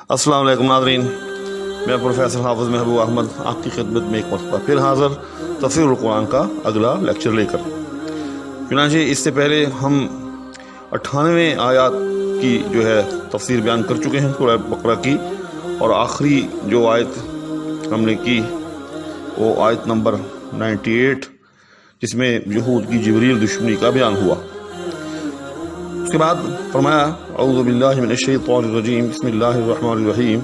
अस्सलाम वालेकुम नाज़रीन, मैं प्रोफेसर हाफिज़ महबूब अहमद आपकी खिदमत में एक मरतबा फिर हाज़िर तफ़सीरुल कुरान का अगला लेक्चर लेकर। चुनांचे इससे पहले हम 98 आयत की जो है तफसीर बयान कर चुके हैं सूरह बकरा की, और आखिरी जो आयत हमने की वो आयत नंबर 98 जिसमें यहूद की जिब्रील दुश्मनी का बयान हुआ। उसके बाद फरमाया अऊज़ु बिल्लाहि मिनश शैतानिर रजीम बिस्मिल्लाहिर रहमानिर रहीम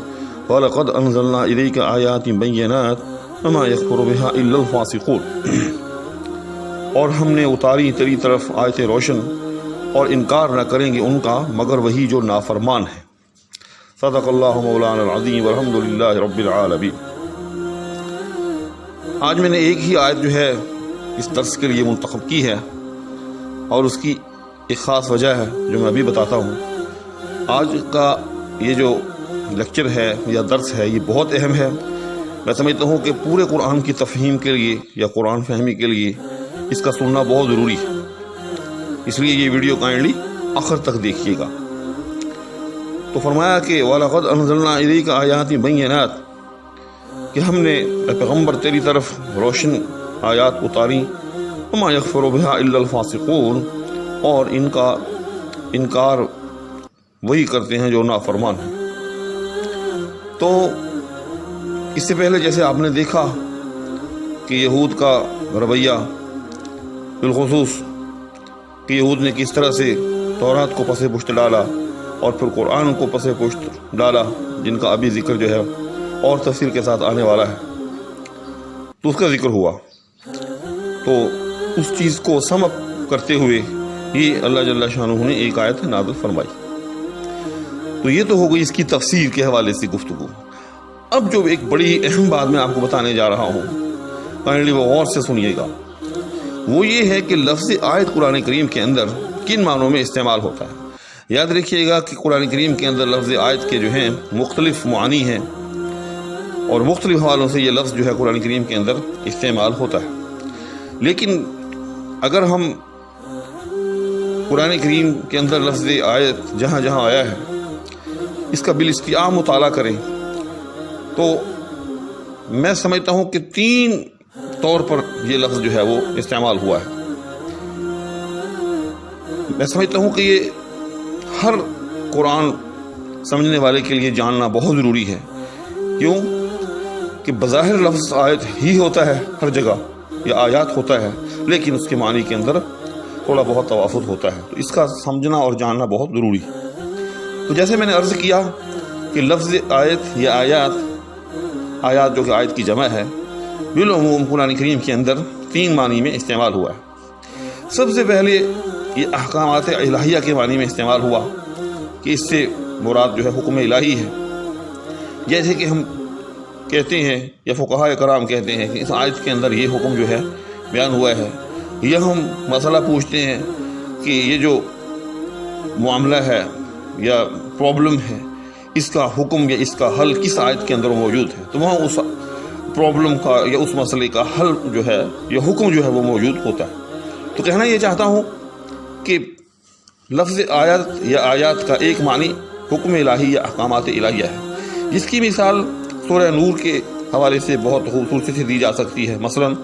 व लक़द अंज़लना इलैका आयातिन बय्यिनात वमा यकफ़ुरु बिहा इल्लल फ़ासिक़ून, और हमने उतारी तेरी तरफ आयतें रोशन और इनकार न करेंगे उनका मगर वही जो नाफरमान है। सदक़ल्लाहु मौलाना अज़ीम वल्हम्दुलिल्लाहि रब्बिल आलमीन। आज मैंने एक ही आयत जो है इस दर्स के लिए मुंतखब की है, और उसकी एक ख़ास वजह है जो मैं अभी बताता हूँ। आज का ये जो लेक्चर है या दर्स है ये बहुत अहम है। मैं समझता हूँ कि पूरे कुरान की तफ़हीम के लिए या कुरान फहमी के लिए इसका सुनना बहुत ज़रूरी है, इसलिए ये वीडियो काइंडली आखिर तक देखिएगा। तो फरमाया कि वलक़द अंज़लना इलैका आयातिन बय्यिनात, कि हमने पैगम्बर तेरी तरफ रोशन आयात उतारी, वमा यकफ़ुरु बिहा इल्लल फ़ासिक़ून, और इनका इनकार वही करते हैं जो नाफरमान हैं। तो इससे पहले जैसे आपने देखा कि यहूद का रवैया बिलख़ुसूस कि यहूद ने किस तरह से तौरात को पसे पुश्त डाला और फिर कुरान को पसे पुश्त डाला, जिनका अभी जिक्र जो है और तफसील के साथ आने वाला है, तो उसका जिक्र हुआ। तो उस चीज़ को समअप करते हुए ये अल्लाह जल्ला शानुहू ने एक आयत नाज़िल फरमाई। तो ये तो हो गई इसकी तफसीर के हवाले से गुफ्तगू। अब जो एक बड़ी अहम बात मैं आपको बताने जा रहा हूँ, काइंडली वो गौर से सुनिएगा, वो ये है कि लफ्ज़ आयत कुरान करीम के अंदर किन मानों में इस्तेमाल होता है। याद रखिएगा कि कुरान करीम के अंदर लफ्ज़ आयत के जो हैं मुख्तलिफ मानी हैं, और मुख्तलिफ हवालों से ये लफ्ज़ जो है कुरान करीम के अंदर इस्तेमाल होता है। लेकिन अगर हम कुरान करीम के अंदर लफ्ज़ आयत जहाँ जहाँ आया है इसका बिलिस्तिआम मुताला करें, तो मैं समझता हूँ कि 3 तौर पर ये लफ्ज़ जो है वो इस्तेमाल हुआ है। मैं समझता हूँ कि ये हर कुरान समझने वाले के लिए जानना बहुत ज़रूरी है। क्यों कि बज़ाहिर लफ्ज़ आयत ही होता है हर जगह, या आयात होता है, लेकिन उसके मानी के अंदर थोड़ा बहुत तवाफुत होता है। तो इसका समझना और जानना बहुत ज़रूरी है। तो जैसे मैंने अर्ज़ किया कि लफ्ज़ आयत या आयात जो कि आयत की जमा है, बिलउमूम कुरान करीम के अंदर 3 मानी में इस्तेमाल हुआ है। सबसे पहले ये अहकामात इलाहिया के मानी में इस्तेमाल हुआ कि इससे मुराद जो है हुक्म इलाही है। जैसे कि हम कहते हैं या फुक़हा कराम कहते हैं कि इस आयत के अंदर ये हुक्म जो है बयान हुआ है, यह हम मसला पूछते हैं कि ये जो मामला है या प्रॉब्लम है इसका हुक्म या इसका हल किस आयत के अंदर मौजूद है, तो वहाँ उस प्रॉब्लम का या उस मसले का हल जो है या हुक्म जो है वो मौजूद होता है। तो कहना ये चाहता हूँ कि लफ्ज़ आयत या आयात का एक मानी हुक्म इलाही या अहकामात इलाहिया है, जिसकी मिसाल सूरह नूर के हवाले से बहुत खूबसूरती से दी जा सकती है। मसलन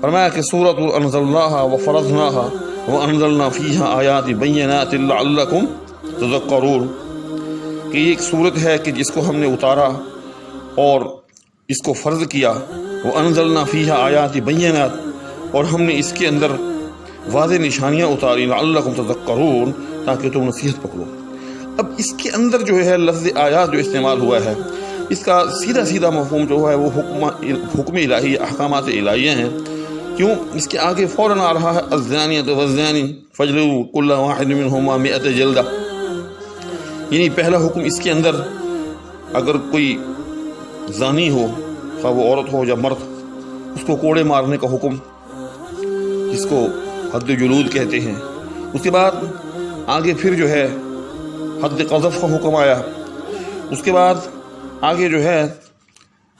फरमाया कि सूरतुल अंज़लनाहा व फ़रज़नाहा व अंज़लना फ़ीहा आयातिन बय्यिनातिन लअल्लकुम तज़क्करून, कि ये एक सूरत है कि जिसको हमने उतारा और इसको फ़र्ज़ किया। व अंज़लना फ़ीहा आयातिन बय्यिनात, और हमने इसके अंदर वाज़ेह निशानियाँ उतारी, लअल्लकुम तज़क्करून, ताकि तुम नसीहत पकड़ो। अब इसके अंदर जो है लफ्ज़ आयात जो इस्तेमाल हुआ है, इसका सीधा सीधा मफ़हूम जो है वो हुक्म इलाही अहकामात इलाहिया हैं। क्यों? इसके आगे फ़ौरन आ रहा है अज़्ज़ानियतु वज़्ज़ानी फ़ज्लिदू कुल्ला वाहिद मिनहुमा मिअत जल्दा, यानी पहला हुक्म इसके अंदर अगर कोई ज़ानी हो, खा वो औरत हो या मर्द, उसको कोड़े मारने का हुक्म, जिसको हद जुलूद कहते हैं। उसके बाद आगे फिर जो है हद क़ज़फ़ का हुक्म आया। उसके बाद आगे जो है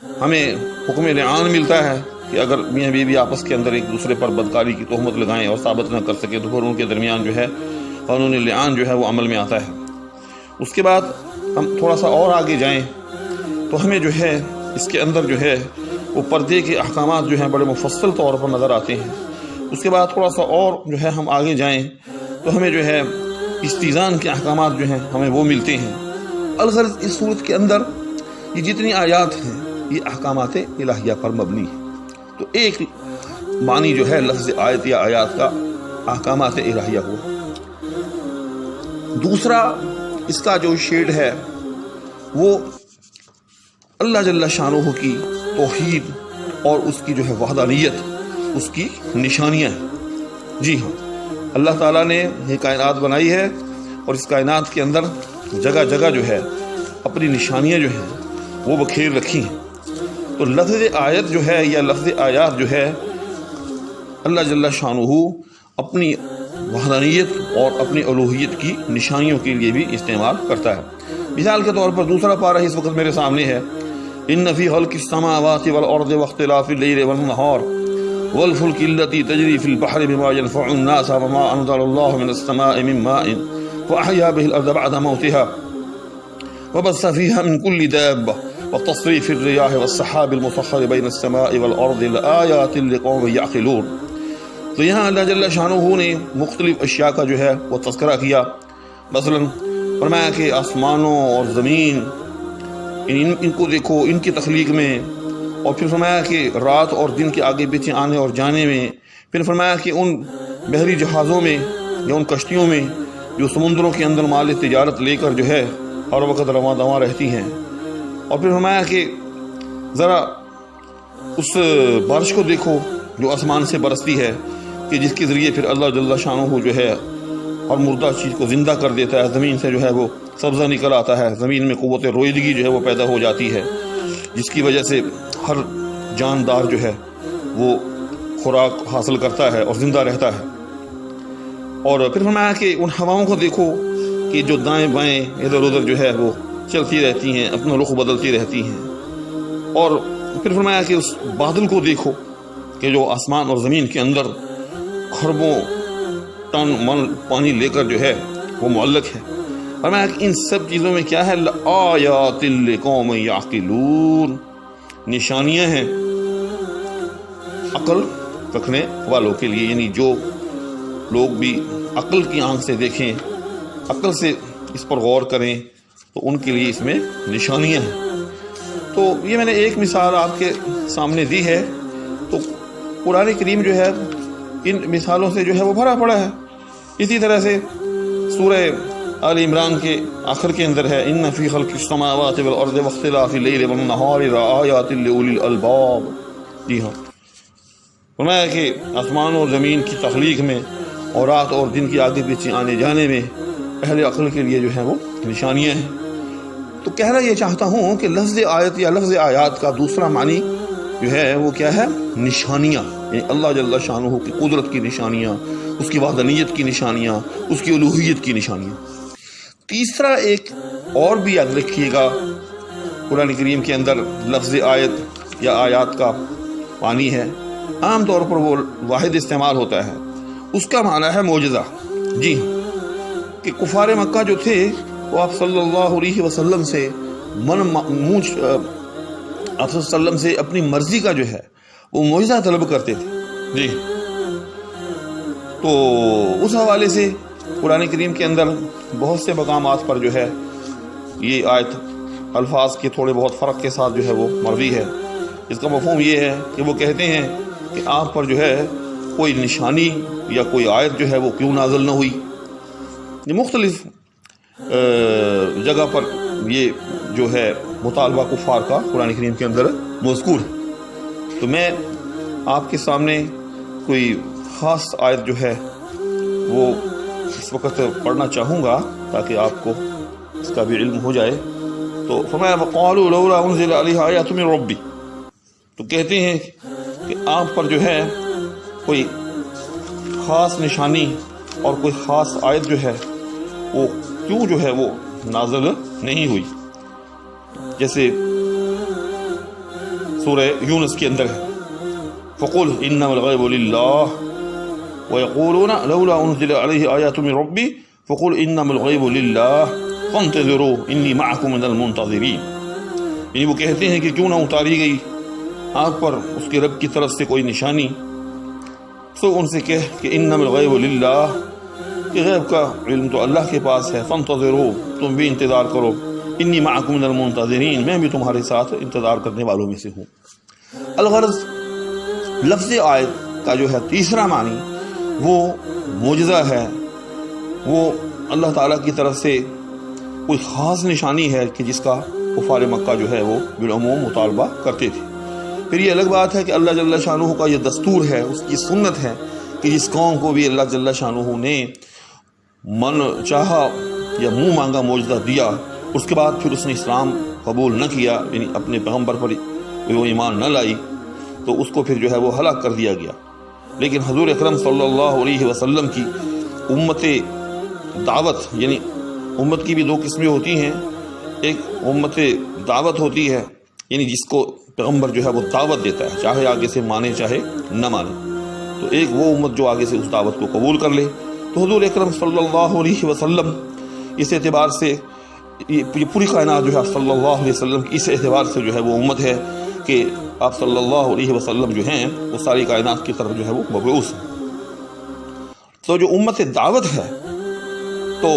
हमें हुक्म लिआन मिलता है कि अगर मियाँ बीवी आपस के अंदर एक दूसरे पर बदकारी की तोहमत लगाएं और साबित न कर सके तो फिर उनके दरमियान जो है कानून लिआन जो है वो अमल में आता है। उसके बाद ہم تھوڑا سا اور آگے جائیں تو ہمیں جو ہے اس کے اندر جو ہے وہ پردے کے احکامات جو ہیں بڑے مفصل طور پر نظر آتے ہیں۔ اس کے بعد تھوڑا سا اور جو ہے ہم آگے جائیں تو ہمیں جو ہے استیزان کے احکامات جو ہیں ہمیں وہ ملتے ہیں۔ الغرض اس صورت کے اندر یہ جتنی آیات ہیں یہ احکامات الہیہ پر مبنی ہے۔ تو ایک معنی جو ہے لفظ آیت یا آیات کا احکامات الہیہ ہوا۔ دوسرا اس کا جو شیڈ ہے وہ اللہ جل شانہ کی توحید اور اس کی جو ہے وحدانیت، اس کی نشانیاں ہیں۔ جی ہاں، اللہ تعالیٰ نے یہ کائنات بنائی ہے اور اس کائنات کے اندر جگہ جگہ جو ہے اپنی نشانیاں جو ہیں وہ بکھیر رکھی ہیں۔ تو لفظ آیت جو ہے یا لفظ آیات جو ہے اللہ جل شانہ اپنی وحدانیت اور اپنی الوہیت کی نشانیوں کے لیے بھی استعمال کرتا ہے۔ مثال کے طور پر دوسرا پارہ اس وقت میرے سامنے ہے، ان فی خلق السماوات والارض واختلاف اللیل والنہار والفلک التی تجری فی البحر بما ينفع الناس وما انزل الله من السماء من ماء فاحیا به الارض بعد موتها وبث فيها من كل دابة وتصريف الرياح والسحاب المسخر بين السماء والارض لآیات لقوم یعقلون۔ تو یہاں اللہ جل شانہ نے مختلف اشیاء کا جو ہے وہ تذکرہ کیا، مثلا فرمایا کہ آسمانوں اور زمین ان کو دیکھو، ان کی تخلیق میں، اور پھر فرمایا کہ رات اور دن کے آگے پیچھے آنے اور جانے میں، پھر فرمایا کہ ان بحری جہازوں میں یا ان کشتیوں میں جو سمندروں کے اندر مال تجارت لے کر جو ہے ہر وقت رواں دواں رہتی ہیں، اور پھر فرمایا کہ ذرا اس بارش کو دیکھو جو آسمان سے برستی ہے کہ جس کے ذریعے پھر اللہ جل شانہ جو ہے اور مردہ چیز کو زندہ کر دیتا ہے، زمین سے جو ہے وہ سبزہ نکل آتا ہے، زمین میں قوت رویدگی جو ہے وہ پیدا ہو جاتی ہے، جس کی وجہ سے ہر جاندار جو ہے وہ خوراک حاصل کرتا ہے اور زندہ رہتا ہے۔ اور پھر فرمایا کہ ان ہواؤں کو دیکھو کہ جو دائیں بائیں ادھر ادھر جو ہے وہ چلتی رہتی ہیں، اپنا رخ بدلتی رہتی ہیں۔ اور پھر فرمایا کہ اس بادل کو دیکھو کہ جو آسمان اور زمین کے اندر خربوں ٹن من پانی لے کر جو ہے وہ معلق ہے۔ فرمایا کہ ان سب چیزوں میں کیا ہے، لآیات لقوم یعقلون، نشانیاں ہیں عقل رکھنے والوں کے لیے، یعنی جو لوگ بھی عقل کی آنکھ سے دیکھیں، عقل سے اس پر غور کریں تو ان کے لیے اس میں نشانیاں ہیں۔ تو یہ میں نے ایک مثال آپ کے سامنے دی ہے، تو قرآن کریم جو ہے ان مثالوں سے جو ہے وہ بھرا پڑا ہے۔ اسی طرح سے سورہ آل عمران کے آخر کے اندر ہے، ان فی خلق السماوات والارض واختلاف اللیل والنہار لآیات لأولی الالباب۔ جی ہاں، فرمایا کہ آسمان اور زمین کی تخلیق میں اور رات اور دن کی آگے پیچھے آنے جانے میں اہل عقل کے لیے جو ہے وہ نشانیاں ہیں۔ تو کہنا یہ چاہتا ہوں کہ لفظ آیت یا لفظ آیات کا دوسرا معنی جو ہے وہ کیا ہے، نشانیاں، یعنی اللہ جل شانہ کی قدرت کی نشانیاں، اس کی وحدانیت کی نشانیاں، اس کی الوہیت کی نشانیاں۔ تیسرا ایک اور بھی یاد رکھیے گا، قرآن کریم کے اندر لفظ آیت یا آیات کا معنی ہے، عام طور پر وہ واحد استعمال ہوتا ہے، اس کا معنی ہے معجزہ۔ جی کہ کفار مکہ جو تھے وہ آپ صلی اللہ علیہ وسلم سے آپ صلی اللہ علیہ وسلم سے اپنی مرضی کا جو ہے وہ معجزہ طلب کرتے تھے۔ جی تو اس حوالے سے قرآن کریم کے اندر بہت سے مقامات پر جو ہے یہ آیت الفاظ کے تھوڑے بہت فرق کے ساتھ جو ہے وہ مروی ہے۔ اس کا مفہوم یہ ہے کہ وہ کہتے ہیں کہ آپ پر جو ہے کوئی نشانی یا کوئی آیت جو ہے وہ کیوں نازل نہ ہوئی۔ یہ مختلف جگہ پر یہ جو ہے مطالبہ کفار کا قرآن کریم کے اندر مذکور ہے۔ تو میں آپ کے سامنے کوئی خاص آیت جو ہے وہ اس وقت پڑھنا چاہوں گا تاکہ آپ کو اس کا بھی علم ہو جائے۔ تو فرمایا وَقَالُوا لَوْلَا أُنزِلَ عَلَيْهِ آیَاتٌ مِّن رَّبِّ، تو کہتے ہیں کہ آپ پر جو ہے کوئی خاص نشانی اور کوئی خاص آیت جو ہے وہ کیوں جو ہے وہ نازل نہیں ہوئی، جیسے سورہ یونس کے اندر ہے فَقُلْ إِنَّمَا الْغَيْبُ لِلَّهِ وَيَقُولُونَ لَوْلَا أُنزِلَ عَلَيْهِ آيَاتٌ مِّن رَّبِّهِ فَقُلْ إِنَّمَا الْغَيْبُ لِلَّهِ फंतज़िरू इन्नी मअकुम मिनल मुंतज़िरीन। यानी वो कहते हैं कि क्यों ना उतारी गई आप पर उसके रब की तरफ से कोई निशानी, तो उनसे कह कि इन्नमल ग़ैबु लिल्लाह, कि गैब का इल्म तो अल्लाह के पास है, फंतज़िरू, तुम भी इंतज़ार करो, इन्नी मअकुम मिनल मुंतज़िरीन, मैं भी तुम्हारे साथ इंतज़ार करने वालों में से हूँ। अलग़र्ज़ लफ्ज़ आयत का जो है तीसरा मानी वो मोजज़ा है, वो अल्लाह ताला की तरफ से कोई ख़ास निशानी है कि जिसका कुफ़ार मक्का जो है वो बिलअमूम मुतालबा करते थे। फिर ये अलग बात है कि अल्लाह जल्ला शानुहू का ये दस्तूर है, उसकी सुन्नत है कि जिस कौम को भी अल्लाह जल्ला शानुहू ने मन चाहा या मुँह मांगा मोजज़ा दिया, उसके बाद फिर उसने इस्लाम कबूल न किया, यानी अपने पैगम्बर पर वो ईमान न लाई, तो उसको फिर जो है वो हलाक कर दिया गया। लेकिन हजूर अकरम सल्लल्लाहु अलैहि वसल्लम की उम्मत दावत, यानी उम्मत की भी दो किस्में होती हैं। एक उम्मत दावत होती है, यानी जिसको पैगम्बर जो है वो दावत देता है, चाहे आगे से माने चाहे न माने। तो एक वो उम्मत जो आगे से उस दावत को कबूल कर ले। तो हजूर अकरम सल्लल्लाहु अलैहि वसल्लम इस एतबार से ये पूरी कायनात जो है सल्लल्लाहु अलैहि वसल्लम की इस एतबार से जो है वो उम्मत है कि आप सल्लल्लाहु अलैहि वसल्लम जो हैं वो सारी कायनात की तरफ जो है वो मबऊस हैं। तो जो उम्मत दावत है, तो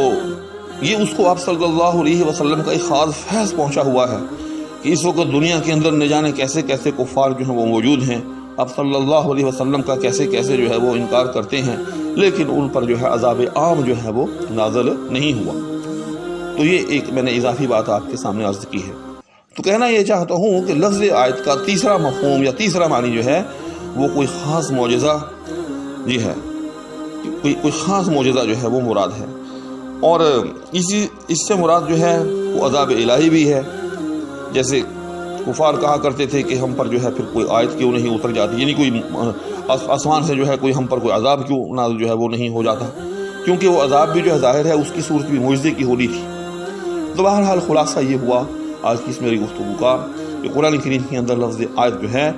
ये उसको आप सल्लल्लाहु अलैहि वसल्लम का एक ख़ास फैज़ पहुँचा हुआ है कि इस वक्त दुनिया के अंदर न जाने कैसे कैसे कुफ़ार जो हैं वो मौजूद हैं, आप सल्लल्लाहु अलैहि वसल्लम का कैसे कैसे जो है वो इनकार करते हैं, लेकिन उन पर जो है अज़ाब आम जो है वो नाज़िल नहीं हुआ। तो ये एक मैंने इजाफी बात आपके सामने अर्ज़ की है। तो कहना ये चाहता हूँ कि लफ्ज़ आयत का तीसरा मफ़हूम या तीसरा मानी जो है वो कोई ख़ास मोजज़ा जी है, कोई ख़ास मोजज़ा जो है वो मुराद है, और इससे मुराद जो है वो अज़ाब इलाही भी है। जैसे कुफ़ार कहा करते थे कि हम पर जो है फिर कोई आयत क्यों नहीं उतर जाती, यानी कोई आसमान से जो है कोई हम पर कोई अज़ाब क्यों नाज़िल जो है वो नहीं हो जाता, क्योंकि वो अज़ाब भी जो है ज़ाहिर है उसकी सूरत भी मुजज़े की होनी थी। तो बहरहाल खुलासा ये हुआ आज की इस मेरी गुफ्तगू का कि कुरान करीम के अंदर लफ्ज़ आयत जो है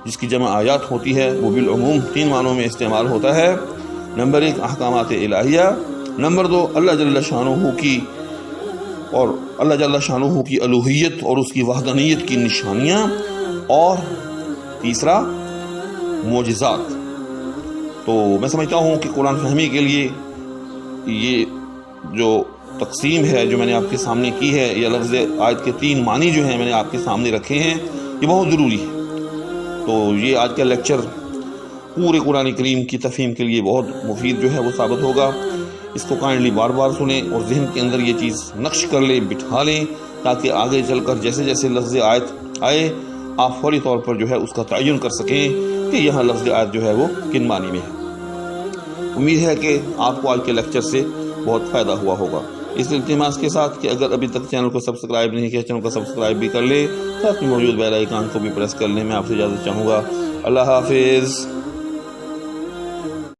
जिसकी जमा आयात होती है वो बिलअमूम तीन मानों में इस्तेमाल होता है। नंबर एक अहकामात इलाहिया, नंबर दो अल्लाह जल्ला शानुहू की और अल्लाह जल्ला शानुहू की अलूहियत और उसकी वहदानियत की निशानियाँ, और तीसरा मोजज़ात। तो मैं समझता हूँ कि कुरान फहमी के लिए ये जो तकसीम है जो मैंने आपके सामने की है, या लफ्ज़ आयत के तीन मानी जो हैं मैंने आपके सामने रखे हैं, ये बहुत ज़रूरी है। तो ये आज का लेक्चर पूरे कुरान करीम की तफ़हीम के लिए बहुत मुफीद जो है वो साबित होगा। इसको काइंडली बार बार सुने और जहन के अंदर ये चीज़ नक्श कर लें, बिठा लें, ताकि आगे चलकर जैसे जैसे लफ्ज़ आयत आए आप फौरी तौर पर जो है उसका तयन कर सकें कि यहाँ लफ्ज़ आयत जो है वो किन मानी में है। उम्मीद है कि आपको आज के लेक्चर से बहुत फ़ायदा हुआ होगा। इस इल्तिमास के साथ कि अगर अभी तक चैनल को सब्सक्राइब नहीं किया, चैनल को सब्सक्राइब भी कर ले, साथ में मौजूद बेल आइकन को भी प्रेस कर लें। मैं आपसे इजाज़त चाहूँगा। अल्लाह हाफिज़।